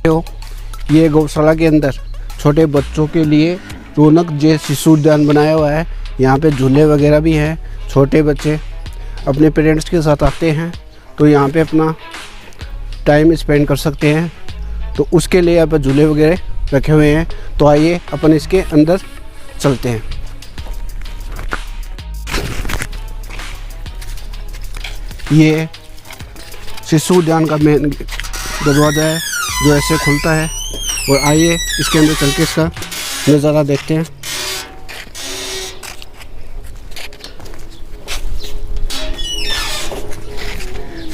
हो, ये गौशाला के अंदर छोटे बच्चों के लिए रौनक जे शिशु उद्यान बनाया हुआ है। यहाँ पे झूले वगैरह भी हैं। छोटे बच्चे अपने पेरेंट्स के साथ आते हैं तो यहाँ पे अपना टाइम स्पेंड कर सकते हैं। तो उसके लिए यहाँ पर झूले वगैरह रखे हुए हैं। तो आइए अपन इसके अंदर चलते हैं। ये शिशु उद्यान का मेन दरवाज़ा है जो ऐसे खुलता है। और आइए इसके अंदर चल के इसका नज़ारा देखते हैं।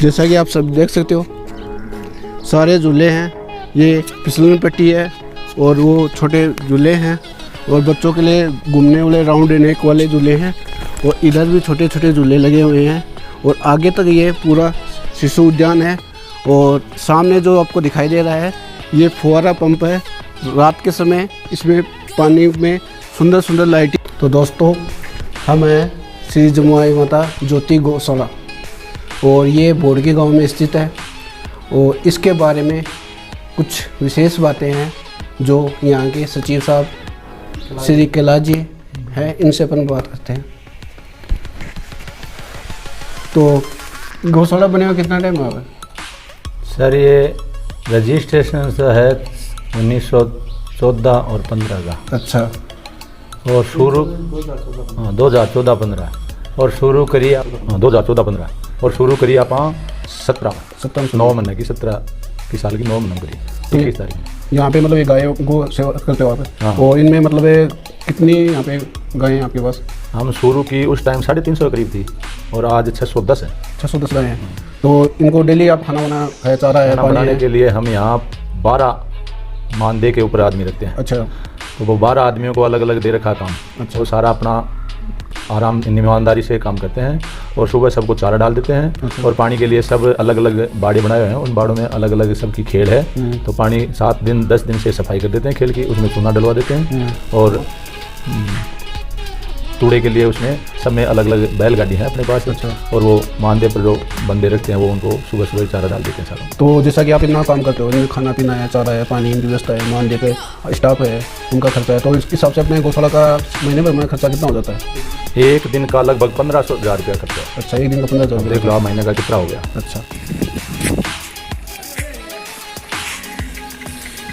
जैसा कि आप सब देख सकते हो, सारे झूले हैं। ये फिसलन पट्टी है और वो छोटे झूले हैं और बच्चों के लिए घूमने वाले राउंड नेक वाले झूले हैं। और इधर भी छोटे छोटे झूले लगे हुए हैं। और आगे तक ये पूरा शिशु उद्यान है। और सामने जो आपको दिखाई दे रहा है ये फुहारा पंप है। रात के समय इसमें पानी में सुंदर सुंदर लाइटिंग। तो दोस्तों, हम हैं श्री जमुई माता ज्योति गौशाला और ये बोड़गी गांव में स्थित है। और इसके बारे में कुछ विशेष बातें हैं जो यहाँ के सचिव साहब श्री कैलाश जी हैं, इनसे अपन बात करते हैं। तो गौशाला बने हुआ कितना टाइम हुआ? सर ये रजिस्ट्रेशन से है 1914 और 15 का। अच्छा। और शुरू 2014-15 और शुरू करिए 2014-15 और शुरू करिए आप 17 9 महीने की 17 की साल की 9 महीने करिए 21 तारीख। यहाँ पे मतलब ये गायों को सेवा करते हो आप? हाँ। और इनमें मतलब कितनी यहाँ पे गायें हैं आपके पास? हम शुरू की उस टाइम 350 करीब थी और आज 610 है। 610 गायें हैं। तो इनको डेली आप खाना वाना है, चारा है, खाना बनाने के लिए हम यहाँ 12 मानदेय के ऊपर आदमी रखते हैं। अच्छा। तो वो 12 आदमियों को अलग अलग दे रखा काम। अच्छा। वो सारा अपना आराम ईमानदारी से काम करते हैं और सुबह सबको चारा डाल देते हैं। अच्छा। और पानी के लिए सब अलग अलग बाड़े बनाए हुए हैं। उन बाड़ों में अलग अलग सबकी खेल है। तो पानी 7 दिन 10 दिन से सफाई कर देते हैं खेल की, उसमें चूना डलवा देते हैं। और तूड़े के लिए उसमें सब में अलग अलग बैलगाड़ी है अपने पास। अच्छा। और वो मानदेय पर जो बंदे रखते हैं वो उनको सुबह सुबह चारा डाल देते हैं सारा। तो जैसा कि आप इतना काम करते हो, इनमें खाना पीना है, चारा है, पानी की व्यवस्था है, मानदेय पे स्टाफ है, उनका खर्चा है, तो इस हिसाब से अपने गौशाला का महीने भर में खर्चा कितना हो जाता है? एक दिन का लगभग 1500-1000 रुपया खर्चा। अच्छा, एक दिन का 15,000। देख लो आप महीने का कितना हो गया। अच्छा।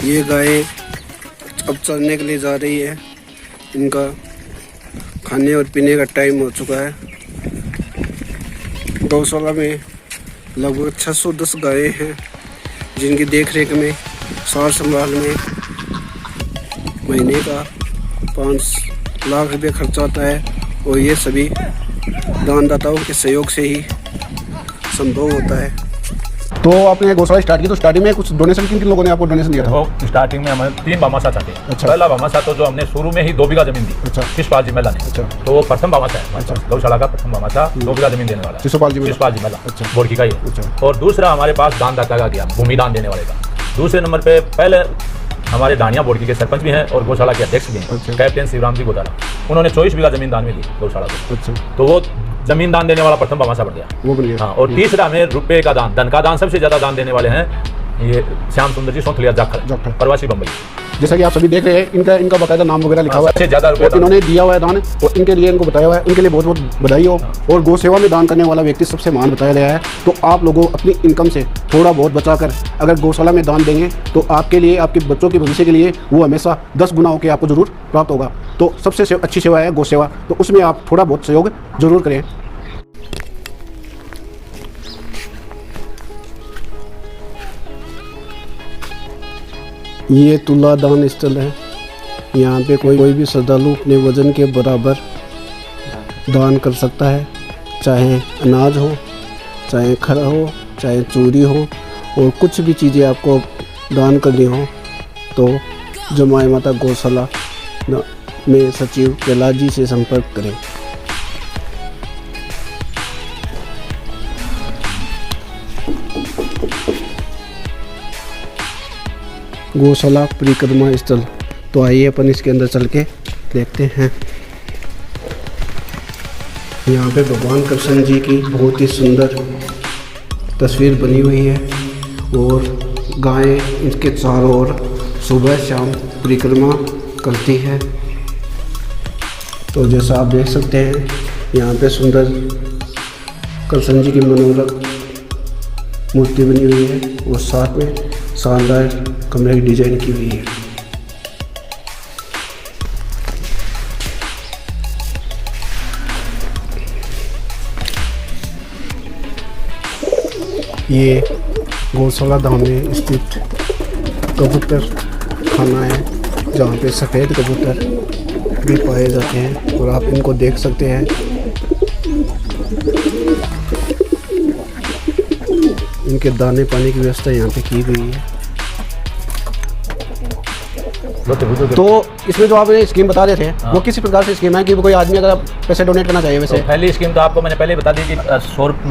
ये गाय अब चलने के लिए जा रही है। इनका खाने और पीने का टाइम हो चुका है। गौशाला में लगभग 610 गायें हैं जिनकी देख रेख में, सार संभाल में महीने का 5 लाख रुपये खर्चा आता है। और ये सभी दानदाताओं के सहयोग से ही संभव होता है। तो आपने गौशाला स्टार्ट की तो स्टार्टिंग में कुछ डोनेशन किन लोगों ने आपको डोनेशन दिया था? तो स्टार्टिंग में हमें 3 भामाशाह थे। अच्छा। पहला भामाशाह तो जो हमने शुरू में ही 2 बीघा जमीन दी। अच्छा। शिशुपाल जी मेला ने। अच्छा। तो वो प्रथम भामाशाह है। अच्छा। गौशाला का प्रथम भामाशाह 2 बीघा जमीन देने वाला शिशुपाल जी मेला। अच्छा। बोड़की का ही। अच्छा। और दूसरा हमारे पास दानदाता का गया, भूमि दान देने वाले का। दूसरे नंबर पे पहले हमारे डानिया बोड़की के सरपंच भी हैं और गौशाला के अध्यक्ष भी हैं। अच्छा। कैप्टन शिवराम जी गोदारा, उन्होंने 24 बीघा जमीन दान में दी गौशाला को। अच्छा। तो वो जमीन दान देने वाला प्रथम भामाशाह बढ़ गया। वो बन गया। हाँ। और तीसरा में रुपए का दान, धन का दान सबसे ज्यादा दान देने वाले हैं ये श्याम सुंदर जी सोंथलिया जाखल, प्रवासी बम्बई। जैसा कि आप सभी देख रहे हैं, इनका बाकायदा नाम वगैरह लिखा हुआ है। सबसे ज्यादा रुपए इन्होंने दिया हुआ है दान और इनके लिए इनको बताया हुआ है। इनके लिए बहुत बहुत बधाई हो। और गौ सेवा में दान करने वाला व्यक्ति सबसे महान बताया गया है। तो आप लोगों अपनी इनकम से थोड़ा बहुत बचाकर अगर गौशाला में दान देंगे तो आपके लिए, आपके बच्चों के भविष्य के लिए वो हमेशा 10 गुना होकर आपको जरूर प्राप्त होगा। तो सबसे अच्छी सेवा है गौ सेवा। तो उसमें आप थोड़ा बहुत सहयोग जरूर करें। ये तुला दान स्थल है। यहाँ पे कोई भी श्रद्धालु अपने वजन के बराबर दान कर सकता है, चाहे अनाज हो, चाहे खरा हो, चाहे चूरी हो, और कुछ भी चीज़ें आपको दान करनी हो तो जमुई माता गौशाला में सचिव कैलाश जी से संपर्क करें। गौशाला परिक्रमा स्थल। तो आइए अपन इसके अंदर चल के देखते हैं। यहाँ पे भगवान कृष्ण जी की बहुत ही सुंदर तस्वीर बनी हुई है और गायें इसके चारों ओर सुबह शाम परिक्रमा करती है। तो जैसा आप देख सकते हैं यहाँ पे सुंदर कृष्ण जी की मनोरम मूर्ति बनी हुई है और साथ में शानदार कमरे की डिजाइन की हुई है। ये गौशाला धाम में स्थित कबूतर खाना है जहाँ पे सफ़ेद कबूतर भी पाए जाते हैं और आप इनको देख सकते हैं। इनके दाने पानी की व्यवस्था यहाँ पे की गई है। तो इसमें जो आपने स्कीम बता रहे थे वो किसी प्रकार से स्कीम है कि कोई आदमी अगर पैसे डोनेट करना चाहिए वैसे? तो पहली स्कीम तो आपको मैंने पहले बता दी कि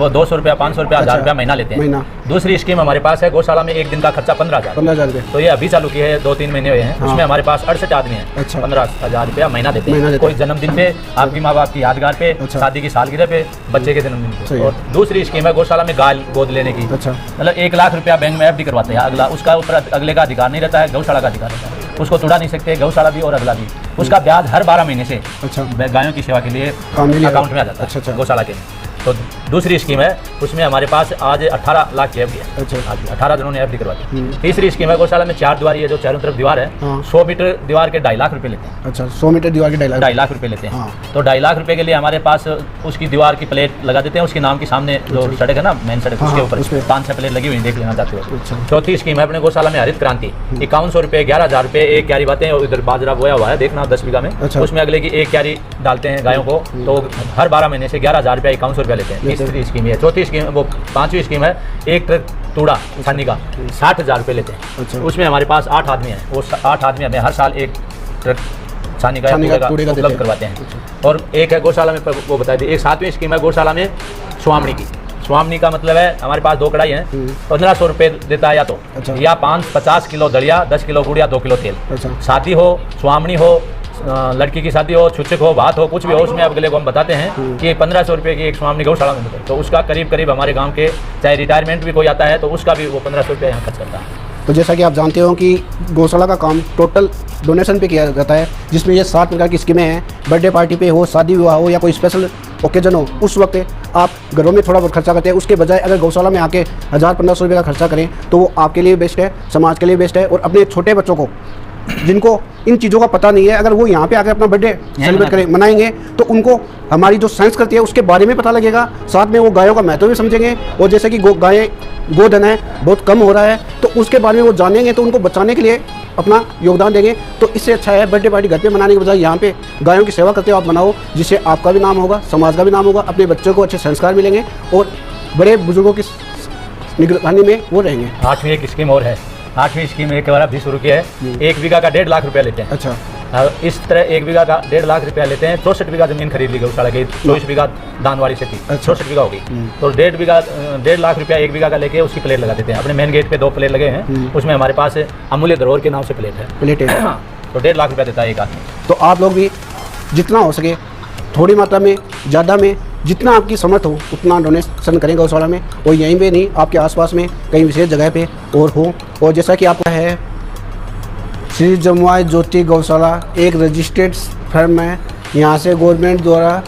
200 रुपया 500 रुपया 1000 रुपया महीना लेते हैं। दूसरी स्कीम हमारे पास है गौशाला में एक दिन का खर्चा 15,000 रुपये। तो ये अभी चालू की है 2-3 महीने हुए हैं। उसमें हमारे पास 68 आदमी हैं। 15,000 रुपया महीना देते हैं। कोई जन्मदिन पे, आपकी माँ बाप की यादगार पे, शादी की सालगिरह पे, बच्चे के जन्मदिन पे। और दूसरी स्कीम है गौशाला में गाय गोद लेने की। मतलब 1 लाख रुपया बैंक में FD करवाते हैं। अगला उसका ऊपर अगले का अधिकार नहीं रहता है, गौशाला का अधिकार रहता है। उसको तोड़ा नहीं सकते, गौशाला भी और अगला भी। उसका ब्याज हर 12 महीने से गायों की सेवा के लिए अकाउंट में आ जाता है गौशाला के। तो दूसरी स्कीम है उसमें हमारे पास आज 18 लाख की FD है। 18 जनों ने FD करवा दी। तीसरी स्कीम है गौशाला में 4 दीवारी है जो चारों तरफ दीवार है। 100 मीटर दीवार के 2.5 लाख रुपए लेते हैं। 100 मीटर दीवार के 2.5 लाख रुपए लेते हैं। तो 2.5 लाख रुपए के लिए हमारे पास उसकी दीवार की प्लेट लगा देते हैं। उसके नाम के सामने जो सड़क है ना, मेन सड़क, उसके ऊपर 5-6 प्लेट लगी हुई, देख लेना चाहते हो। चौथी स्कीम है अपने गौशाला में हरित क्रांति। 5100 रुपये 11,000 रुपये एक क्यारी बातें। उधर बाजरा बोया हुआ है, देखना 10 बीघा में। उसमें अगले की एक क्यारी डालते हैं गायों को। तो हर 12 महीने से 11,000 रुपया 5100 रुपया लेते हैं। तीसरी स्कीम है। चौथी स्कीम वो 5वीं स्कीम है एक ट्रक तूड़ा छानी का 60,000 रुपये लेते हैं। उसमें हमारे पास 8 आदमी हैं। वो 8 आदमी हमें हर साल एक ट्रक छानी का उपलब्ध करवाते हैं। और एक है गौशाला में वो बता दी। एक 7वीं स्कीम है गौशाला में स्वामनी की। स्वामनी का मतलब है हमारे पास 2 कढ़ाई हैं, 1500 रुपये देता है या तो या 50 किलो दलिया, 10 किलो गुड़िया, 2 किलो तेल। शादी हो, स्वामनी हो, लड़की की शादी हो, छुच्छक हो, बात हो, कुछ भी हो, उसमें अगले को हम बताते हैं कि 1500 रुपये की एक स्वामनी गौशाला में मिले। तो उसका करीब हमारे गांव के चाहे रिटायरमेंट भी कोई आता है तो उसका भी वो 1500 रुपये यहाँ खर्च करता है। तो जैसा कि आप जानते हो कि गौशाला का काम टोटल डोनेशन पे किया जाता है, जिसमें ये 7 प्रकार की स्कीमें हैं। बर्थडे पार्टी पे हो, शादी विवाह हो या कोई स्पेशल ओकेजन हो, उस वक्त आप घरों में थोड़ा बहुत खर्चा करते हैं। उसके बजाय अगर गौशाला में आके 1000-1500 रुपये का खर्चा करें तो वो आपके लिए बेस्ट है, समाज के लिए बेस्ट है। और अपने छोटे बच्चों को जिनको इन चीज़ों का पता नहीं है, अगर वो यहाँ पे आकर अपना बर्थडे सेलिब्रेट करें, मनाएंगे, तो उनको हमारी जो साइंस करती है उसके बारे में पता लगेगा। साथ में वो गायों का महत्व भी समझेंगे। और जैसे कि गोधन है बहुत कम हो रहा है, तो उसके बारे में वो जानेंगे, तो उनको बचाने के लिए अपना योगदान देंगे। तो इससे अच्छा है बर्थडे पार्टी घर पे मनाने के बजाय यहाँ पे गायों की सेवा करते हो आप मनाओ, जिससे आपका भी नाम होगा, समाज का भी नाम होगा, अपने बच्चों को अच्छे संस्कार मिलेंगे और बड़े बुजुर्गों की निगरानी में वो रहेंगे। 8वीं एक स्कीम और है। 8वीं स्कीम एक बार अभी शुरू की है। 1 बीघा का 1.5 लाख रुपया लेते हैं। अच्छा। इस तरह 1 बीघा का 1.5 लाख रुपया लेते हैं। 64 बीघा जमीन खरीद ली गौशाला की। 24 बीघा दानवारी से थी। 64 बीघा होगी। तो 1.5 लाख रुपया 1 बीघा का लेके उसकी प्लेट लगा देते हैं। अपने मेन गेट पे 2 प्लेट लगे हैं। उसमें हमारे पास अमूल्य धरोहर के नाम से प्लेट है। तो 1.5 लाख रुपया देता है एक आदमी। तो आप लोग भी जितना हो सके थोड़ी मात्रा में, ज़्यादा में, जितना आपकी समर्थ हो उतना डोनेशन करें गौशाला में। और यहीं पे नहीं, आपके आसपास में कहीं विशेष जगह पे और हो। और जैसा कि आपका है श्री जमुआई ज्योति गौशाला एक रजिस्टर्ड फर्म है। यहाँ से गवर्नमेंट द्वारा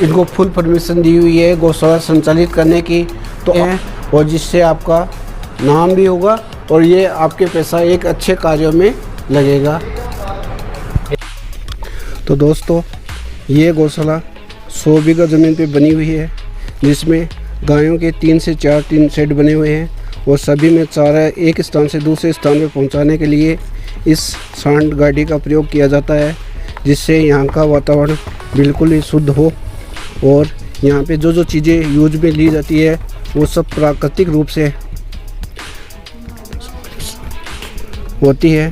इनको फुल परमिशन दी हुई है गौशाला संचालित करने की। तो और जिससे आपका नाम भी होगा और ये आपके पैसा एक अच्छे कार्यों में लगेगा। तो दोस्तों ये गौशाला 100 बीघा ज़मीन पे बनी हुई है, जिसमें गायों के 3 से 4 टीन शेड बने हुए हैं। और सभी में चारा एक स्थान से दूसरे स्थान पे पहुंचाने के लिए इस सांड गाड़ी का प्रयोग किया जाता है, जिससे यहाँ का वातावरण बिल्कुल ही शुद्ध हो। और यहाँ पे जो चीज़ें यूज में ली जाती है वो सब प्राकृतिक रूप से होती है,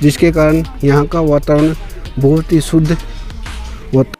जिसके कारण यहाँ का वातावरण बहुत ही शुद्ध होता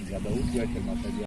ज़्यादा हो गया माता जी